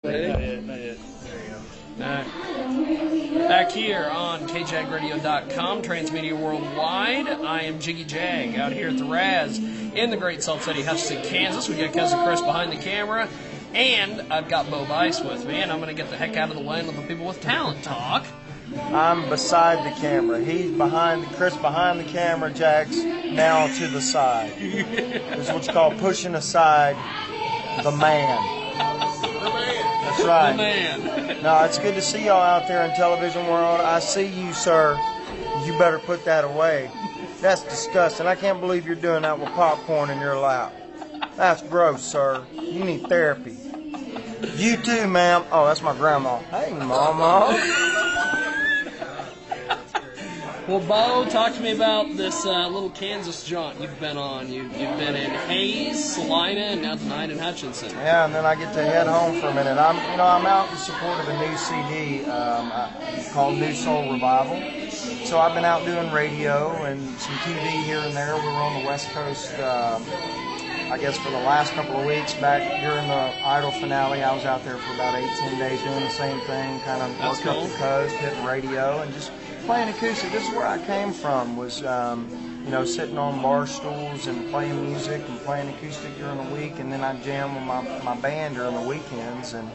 Not yet. There you go. Back here on kjagradio.com, Transmedia Worldwide, I am Jiggy Jag out here at the Raz in the great Salt City, Hutchinson, Kansas. We got Cousin Chris behind the camera, and I've got Bice with me, and I'm going to get the heck out of the way and let the people with talent talk. I'm beside the camera. He's behind, Chris behind the camera, Jack's now to the side. This is what you call pushing aside the man. That's right. The man. No, it's good to see y'all out there in television world. I see you, sir. You better put that away. That's disgusting. I can't believe you're doing that with popcorn in your lap. That's gross, sir. You need therapy. You too, ma'am. Oh, that's my grandma. Hey, mama. Well, Bo, talk to me about this little Kansas jaunt you've been on. You've been in Hayes, Salina, and now tonight in Hutchinson. Yeah, and then I get to head home for a minute. I'm out in support of a new CD called New Soul Revival. So I've been out doing radio and some TV here and there. We were on the West Coast, I guess, for the last couple of weeks. Back during the Idol finale, I was out there for about 8-10 days doing the same thing, kind of worked up the coast, hitting radio, and just playing acoustic. This is where I came from, was sitting on bar stools and playing music and playing acoustic during the week, and then I jam with my band during the weekends. And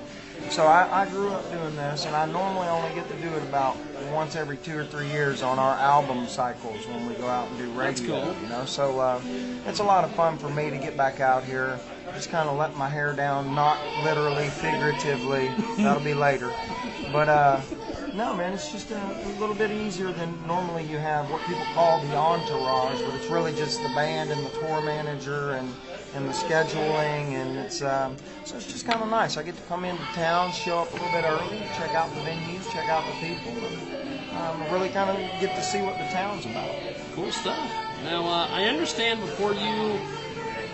so I grew up doing this, and I normally only get to do it about once every 2 or 3 years on our album cycles when we go out and do radio. That's cool. So it's a lot of fun for me to get back out here, just kind of let my hair down, not literally, figuratively. That'll be later. But no, man, it's just a little bit easier than normally you have what people call the entourage, but it's really just the band and the tour manager and the scheduling, and it's so it's just kind of nice. I get to come into town, show up a little bit early, check out the venues, check out the people, and really kind of get to see what the town's about. Cool stuff. Now, I understand before you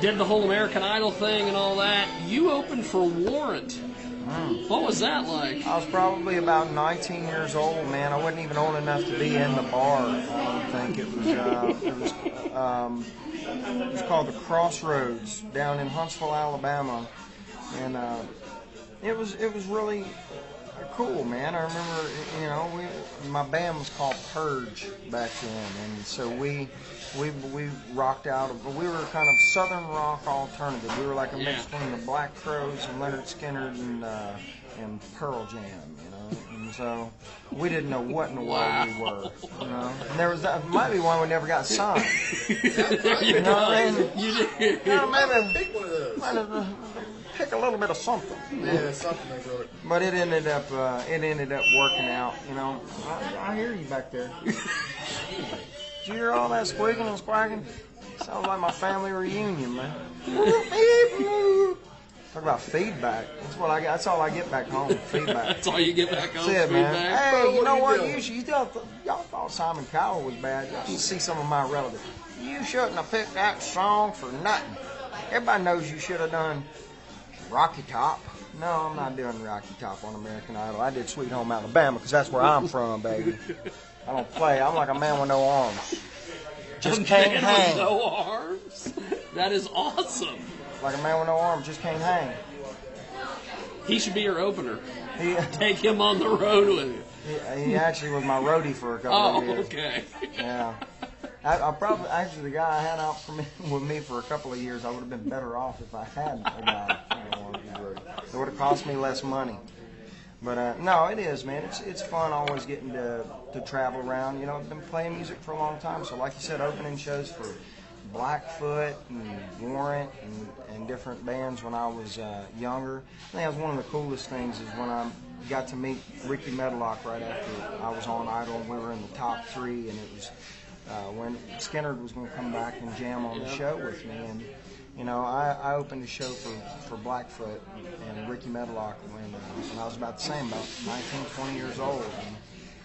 did the whole American Idol thing and all that, you opened for Warrant. What was that like? I was probably about 19 years old, man. I wasn't even old enough to be in the bar. I don't think it was called the Crossroads down in Huntsville, Alabama, and it was really cool, man. I remember, my band was called Purge back then, and so we rocked out. We were kind of Southern rock alternative. We were like a mix between the Black Crowes and Leonard Skinner and Pearl Jam, And so we didn't know what in the world we were, And there was might be one we never got signed. You did. Maybe pick a little bit of something. Yeah, something like that. But it ended up working out. I hear you back there. Did you hear all that squeaking and squawking? Sounds like my family reunion, man. Talk about feedback. That's all I get back home. Feedback. That's all you get back home. That's it, man. Feedback. Hey, you know what? Y'all thought Simon Cowell was bad. Y'all should see some of my relatives. You shouldn't have picked that song for nothing. Everybody knows you should have done Rocky Top. No, I'm not doing Rocky Top on American Idol. I did Sweet Home Alabama because that's where I'm from, baby. I don't play. I'm like a man with no arms. Just can't hang. With no arms? That is awesome. Like a man with no arms, just can't hang. He should be your opener. Take him on the road with you. He actually was my roadie for a couple of years. Oh, okay. Yeah. I probably, actually, the guy I had out with me for a couple of years, I would have been better off if I had a guy. It would have cost me less money. But no, it is, man. It's fun always getting to travel around. I've been playing music for a long time, so like you said, opening shows for Blackfoot and Warrant and different bands when I was younger. I think that was one of the coolest things is when I got to meet Ricky Medlock right after I was on Idol, and we were in the top 3, and it was when Skinner was going to come back and jam on the show with me, and I opened a show for Blackfoot and Ricky Medlock when I was about the same, about 19, 20 years old. And,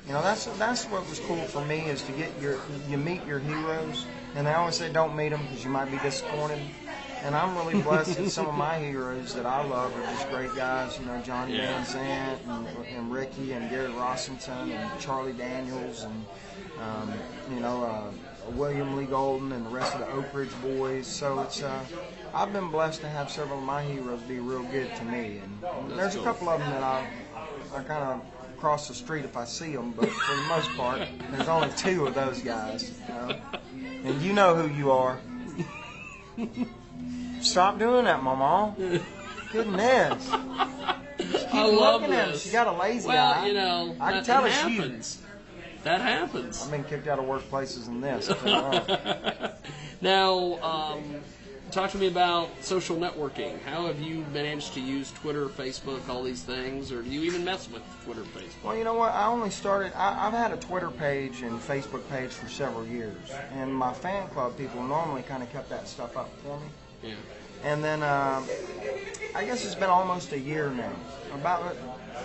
that's what was cool for me is to get you meet your heroes, and they always say don't meet them because you might be disappointed. And I'm really blessed that some of my heroes that I love are just great guys, Johnny Van Zant and Ricky and Gary Rossington and Charlie Daniels and William Lee Golden and the rest of the Oak Ridge Boys. So it's I've been blessed to have several of my heroes be real good to me, and there's a couple of them that I kind of cross the street if I see them, but for the most part, there's only 2 of those guys. And you know who you are. Stop doing that, Mama. Goodness. I love this. She got a lazy eye. Well, you know, I can that tell happens. That happens. I've been kicked out of worse places than this. Now, talk to me about social networking. How have you managed to use Twitter, Facebook, all these things, or do you even mess with Twitter, Facebook? Well, you know what? I only started. I've had a Twitter page and Facebook page for several years, and my fan club people normally kind of kept that stuff up for me. Yeah. And then I guess it's been almost a year now, about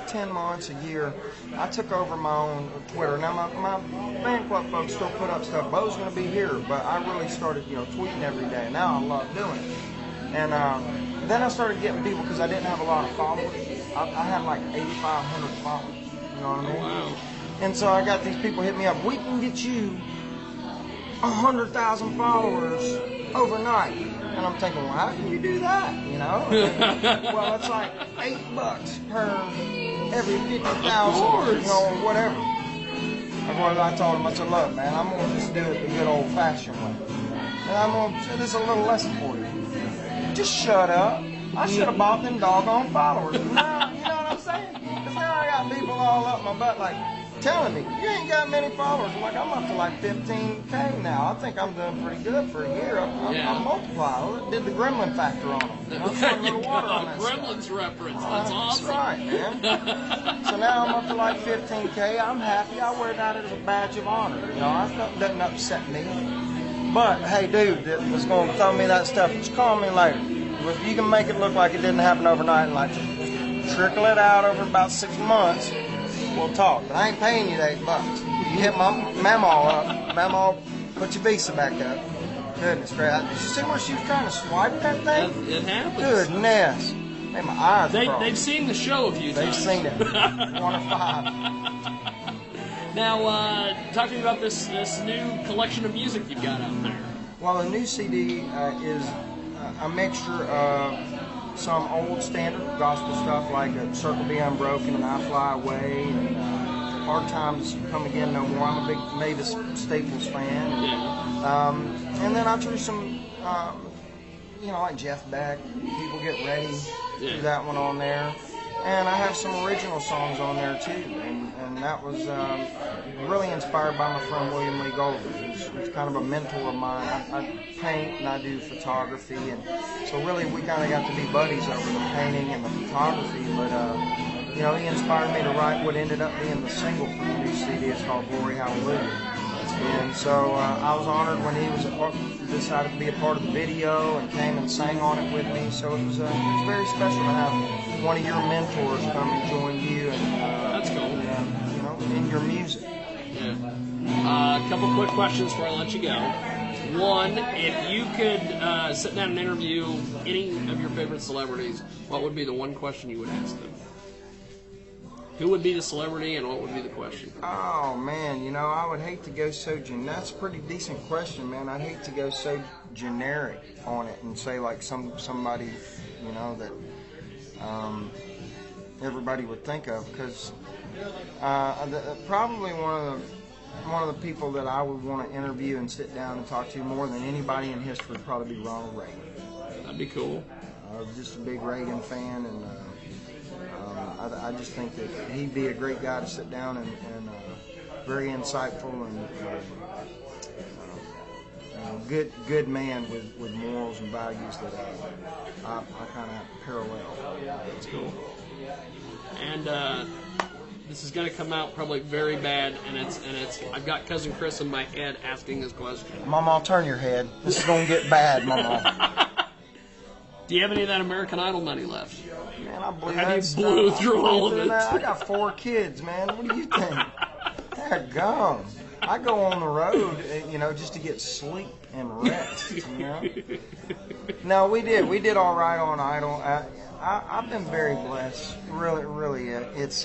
10 months, a year. I took over my own Twitter. Now my fan club folks still put up stuff. Bo's going to be here, but I really started, tweeting every day. Now I love doing it. And then I started getting people because I didn't have a lot of followers. I had like 8,500 followers. You know what I mean? Wow. And so I got these people hit me up. We can get you 100,000 followers overnight. And I'm thinking, well, how can you do that? Well, it's like $8 per every 50,000, whatever. I told him, I said, look, man, I'm going to just do it the good old-fashioned way. And I'm going to, this is a little lesson for you. Just shut up. I should have bought them doggone followers. Now, you know what I'm saying? Because now I got people all up my butt like, telling me, you ain't got many followers. I'm like, I'm up to like 15K now. I think I'm doing pretty good for a year. I'm multiplied. Did the gremlin factor on them. I'm putting a little water on that Gremlins stuff. reference. That's awesome. That's right, man. So now I'm up to like 15K. I'm happy. I wear that as a badge of honor. It doesn't upset me. But, hey, dude, that was going to throw me that stuff, just call me later. If you can make it look like it didn't happen overnight and like trickle it out over about 6 months, we'll talk, but I ain't paying you $8. You hit my Mamaw up. Mamaw, put your visa back up. Goodness gracious. Did you see where she was trying to swipe that thing? It happens. Goodness. Made my eyes cross. They've seen the show a few times. They've seen it. 1 or 5. Now, talk to me about this new collection of music you've got out there. Well, the new CD is a mixture of some old standard gospel stuff like Circle Be Unbroken and I Fly Away and Hard Times Come Again No More. I'm a big Mavis Staples fan. Yeah. And then I threw some, like Jeff Beck, People Get Ready, threw that one on there. And I have some original songs on there too. And that was really inspired by my friend William Lee Golder. He's kind of a mentor of mine. I paint and I do photography, and so really we kind of got to be buddies over the painting and the photography. But he inspired me to write what ended up being the single for the new CD. It's called Glory Hallelujah. And so I was honored when he decided to be a part of the video and came and sang on it with me. So it was very special to have one of your mentors come and join you and that's cool. In your music. Yeah. A couple quick questions before I let you go. One, if you could sit down and interview any of your favorite celebrities, what would be the one question you would ask them? Who would be the celebrity and what would be the question? Oh, man, I would hate to go so that's a pretty decent question, man. I'd hate to go so generic on it and say like somebody, that everybody would think of, because probably one of the people that I would want to interview and sit down and talk to more than anybody in history would probably be Ronald Reagan. That'd be cool. Just a big Reagan fan, and I just think that he'd be a great guy to sit down and very insightful and good man with morals and values that I kind of parallel. That's cool. And this is going to come out probably very bad, and it's. I've got Cousin Chris in my head asking this question. Mama, I'll turn your head. This is going to get bad, Mama. Do you have any of that American Idol money left? Man, I blew that stuff. Blew through all of it. I got 4 kids, man. What do you think? Daggone. I go on the road, just to get sleep and rest, No, we did all right on Idol. I've been very blessed. Really, really. It's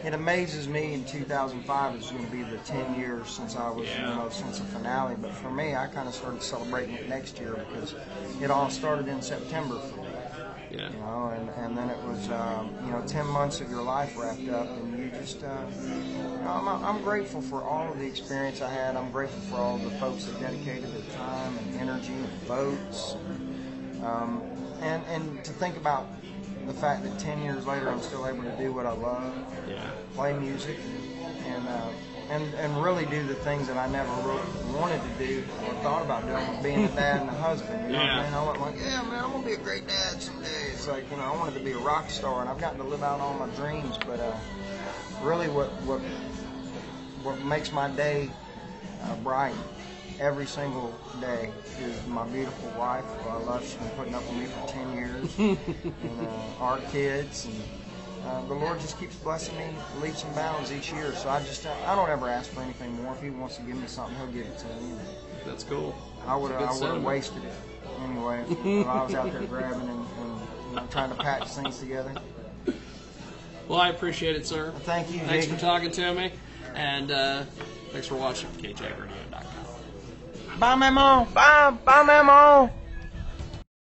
it amazes me in 2005 is going to be the 10 years since I was, since the finale. But for me, I kind of started celebrating it next year because it all started in September for me. Yeah. And then it was, 10 months of your life wrapped up, and you just, I'm grateful for all of the experience I had. I'm grateful for all of the folks that dedicated their time and energy and votes, and to think about the fact that 10 years later I'm still able to do what I love, play music, and really do the things that I never really wanted to do or thought about doing, being a dad and a husband. You know what I mean? I went like, man, I'm going to be a great dad someday. It's like, I wanted to be a rock star, and I've gotten to live out all my dreams. But really what makes my day bright every single day is my beautiful wife, who I love. She's been putting up with me for 10 years, and our kids, and the Lord just keeps blessing me leaps and bounds each year. So I don't ever ask for anything more. If He wants to give me something, He'll give it to me. That's cool. I would have wasted it anyway if I was out there grabbing and trying to patch things together. Well, I appreciate it, sir. Well, thank you, Thanks Jiggy. for talking to me, and thanks for watching KJagradio.com. Bye, Memo. Bye, Memo.